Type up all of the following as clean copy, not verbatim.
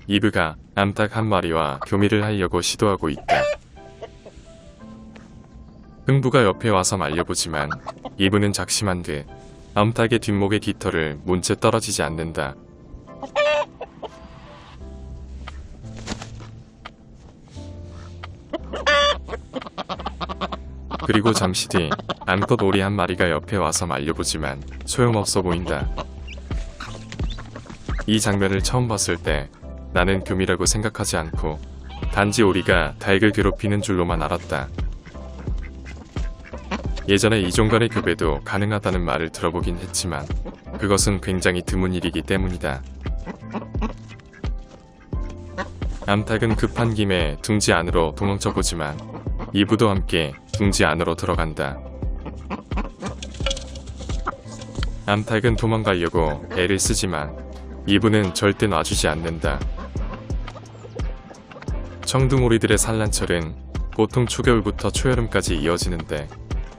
이브가 암탉 한 마리와 교미를 하려고 시도하고 있다. 흥부가 옆에 와서 말려보지만 이브는 작심한 듯 암탉의 뒷목의 깃털을 문 채 떨어지지 않는다. 그리고 잠시 뒤 암컷 오리 한 마리가 옆에 와서 말려보지만 소용없어 보인다. 이 장면을 처음 봤을 때 나는 교미라고 생각하지 않고 단지 오리가 닭을 괴롭히는 줄로만 알았다. 예전에 이종 간의 교배도 가능하다는 말을 들어보긴 했지만 그것은 굉장히 드문 일이기 때문이다. 암탉은 급한 김에 둥지 안으로 도망쳐보지만 이브도 함께 둥지 안으로 들어간다. 암탉은 도망가려고 애를 쓰지만 이브는 절대 놔주지 않는다. 청둥오리들의 산란철은 보통 초겨울부터 초여름까지 이어지는데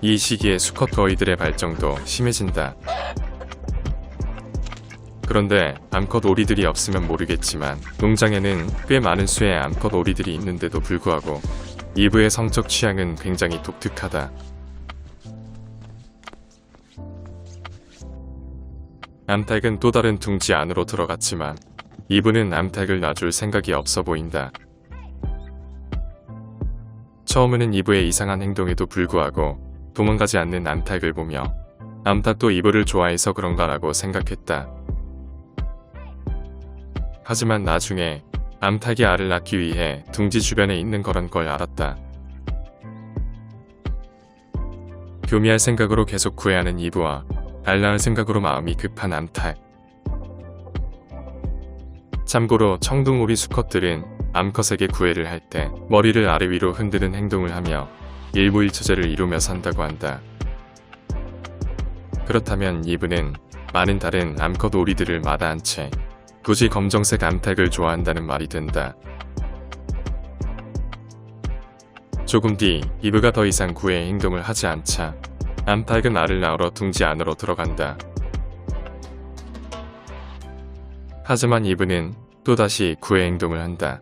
이 시기에 수컷 거위들의 발정도 심해진다. 그런데 암컷 오리들이 없으면 모르겠지만 농장에는 꽤 많은 수의 암컷 오리들이 있는데도 불구하고 이브의 성적 취향은 굉장히 독특하다. 암탉은 또 다른 둥지 안으로 들어갔지만 이브는 암탉을 놔줄 생각이 없어 보인다. 처음에는 이브의 이상한 행동에도 불구하고 도망가지 않는 암탉을 보며 암탉도 이브를 좋아해서 그런가라고 생각했다. 하지만 나중에 암탉이 알을 낳기 위해 둥지 주변에 있는 거란 걸 알았다. 교미할 생각으로 계속 구애하는 이브와 알 낳을 생각으로 마음이 급한 암탉. 참고로 청둥오리 수컷들은 암컷에게 구애를 할 때 머리를 아래 위로 흔드는 행동을 하며 일부일처제를 이루며 산다고 한다. 그렇다면 이브는 많은 다른 암컷 오리들을 마다한 채 굳이 검정색 암탉을 좋아한다는 말이 된다. 조금 뒤 이브가 더 이상 구애의 행동을 하지 않자 암탉은 알을 낳으러 둥지 안으로 들어간다. 하지만 이브는 또다시 구애 행동을 한다.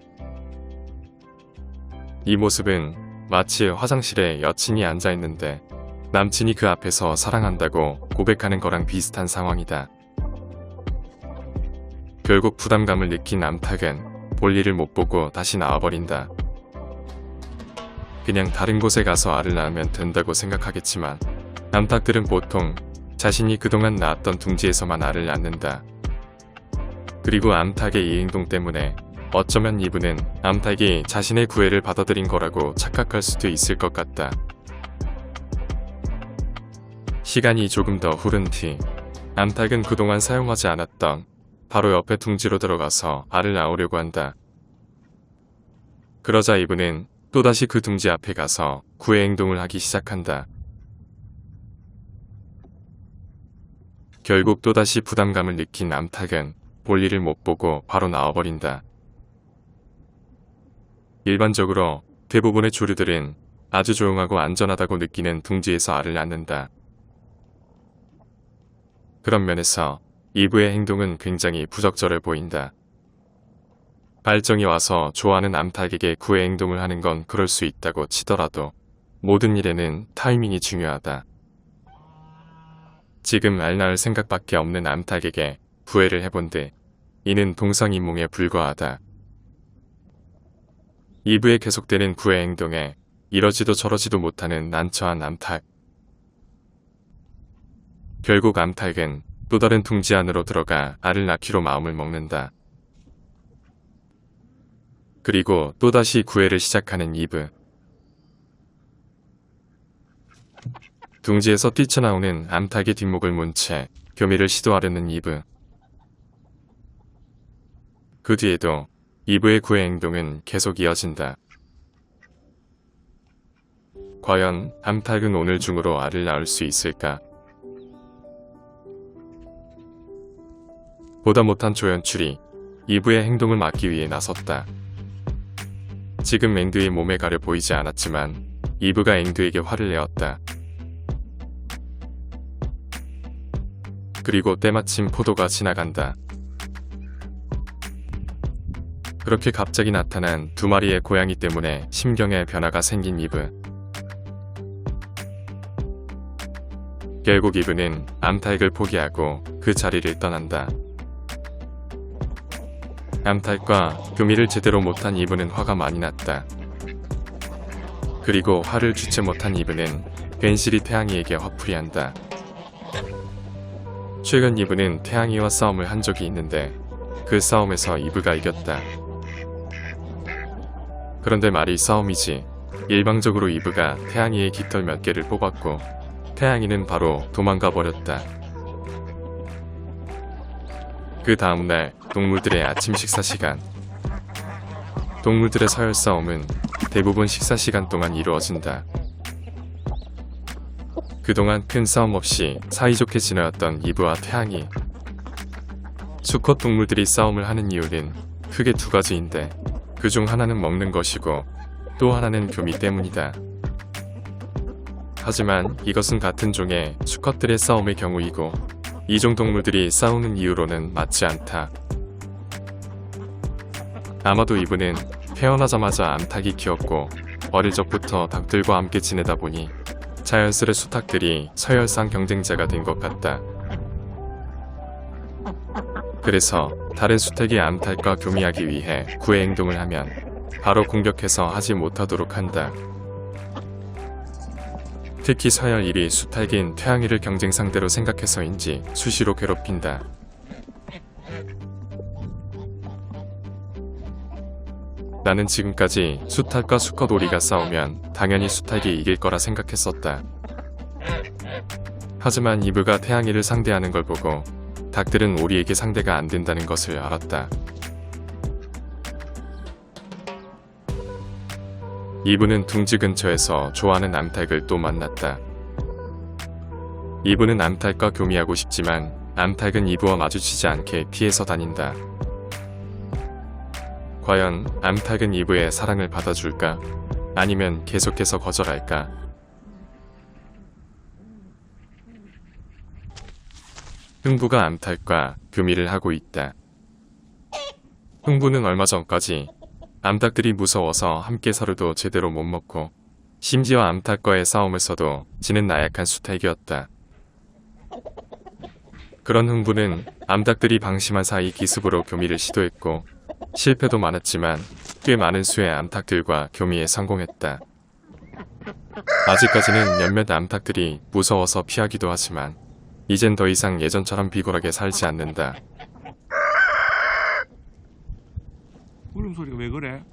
이 모습은 마치 화장실에 여친이 앉아있는데 남친이 그 앞에서 사랑한다고 고백하는 거랑 비슷한 상황이다. 결국 부담감을 느낀 암탉은 볼일을 못 보고 다시 나와버린다. 그냥 다른 곳에 가서 알을 낳으면 된다고 생각하겠지만 암탉들은 보통 자신이 그동안 낳았던 둥지에서만 알을 낳는다. 그리고 암탉의 이 행동 때문에 어쩌면 이브는 암탉이 자신의 구애를 받아들인 거라고 착각할 수도 있을 것 같다. 시간이 조금 더 흐른 뒤 암탉은 그동안 사용하지 않았던 바로 옆에 둥지로 들어가서 알을 낳으려고 한다. 그러자 이브는 또다시 그 둥지 앞에 가서 구애 행동을 하기 시작한다. 결국 또다시 부담감을 느낀 암탉은 볼일을 못 보고 바로 나와버린다. 일반적으로 대부분의 조류들은 아주 조용하고 안전하다고 느끼는 둥지에서 알을 낳는다. 그런 면에서 이브의 행동은 굉장히 부적절해 보인다. 발정이 와서 좋아하는 암탉에게 구애 행동을 하는 건 그럴 수 있다고 치더라도 모든 일에는 타이밍이 중요하다. 지금 알 낳을 생각밖에 없는 암탉에게 구애를 해본데 이는 동상이몽에 불과하다. 이브의 계속되는 구애 행동에 이러지도 저러지도 못하는 난처한 암탉. 결국 암탉은 또 다른 둥지 안으로 들어가 알을 낳기로 마음을 먹는다. 그리고 또다시 구애를 시작하는 이브. 둥지에서 뛰쳐나오는 암탉의 뒷목을 문 채 교미를 시도하려는 이브. 그 뒤에도 이브의 구애 행동은 계속 이어진다. 과연 암탉은 오늘 중으로 알을 낳을 수 있을까? 보다 못한 조연출이 이브의 행동을 막기 위해 나섰다. 지금 앵두의 몸에 가려 보이지 않았지만 이브가 앵두에게 화를 내었다. 그리고 때마침 포도가 지나간다. 그렇게 갑자기 나타난 두 마리의 고양이 때문에 심경에 변화가 생긴 이브. 결국 이브는 암탉을 포기하고 그 자리를 떠난다. 암탉과 교미를 제대로 못한 이브는 화가 많이 났다. 그리고 화를 주체 못한 이브는 괜시리 태양이에게 화풀이한다. 최근 이브는 태양이와 싸움을 한 적이 있는데 그 싸움에서 이브가 이겼다. 그런데 말이 싸움이지. 일방적으로 이브가 태양이의 깃털 몇 개를 뽑았고 태양이는 바로 도망가 버렸다. 그 다음날 동물들의 아침 식사 시간. 동물들의 서열 싸움은 대부분 식사 시간 동안 이루어진다. 그동안 큰 싸움 없이 사이좋게 지내왔던 이브와 태양이. 수컷 동물들이 싸움을 하는 이유는 크게 두 가지인데 그중 하나는 먹는 것이고 또 하나는 교미 때문이다. 하지만 이것은 같은 종의 수컷들의 싸움의 경우이고 이종 동물들이 싸우는 이유로는 맞지 않다. 아마도 이브는 태어나자마자 암탉이 키웠고 어릴 적부터 닭들과 함께 지내다 보니 자연스레 수탉들이 서열상 경쟁자가 된 것 같다. 그래서 다른 수탉이 암탉과 교미하기 위해 구애 행동을 하면 바로 공격해서 하지 못하도록 한다. 특히 서열 1위 수탉인 태양이를 경쟁 상대로 생각해서인지 수시로 괴롭힌다. 나는 지금까지 수탉과 수컷 오리가 싸우면 당연히 수탉이 이길 거라 생각했었다. 하지만 이브가 태양이를 상대하는 걸 보고 닭들은 오리에게 상대가 안 된다는 것을 알았다. 이브는 둥지 근처에서 좋아하는 암탉을 또 만났다. 이브는 암탉과 교미하고 싶지만 암탉은 이브와 마주치지 않게 피해서 다닌다. 과연 암탉은 이브의 사랑을 받아줄까? 아니면 계속해서 거절할까? 흥부가 암탉과 교미를 하고 있다. 흥부는 얼마 전까지 암탉들이 무서워서 함께 서로도 제대로 못 먹고 심지어 암탉과의 싸움에서도 지는 나약한 수탉이었다. 그런 흥부는 암탉들이 방심한 사이 기습으로 교미를 시도했고 실패도 많았지만 꽤 많은 수의 암탉들과 교미에 성공했다. 아직까지는 몇몇 암탉들이 무서워서 피하기도 하지만 이젠 더 이상 예전처럼 비굴하게 살지 않는다. 울음소리가 왜 그래?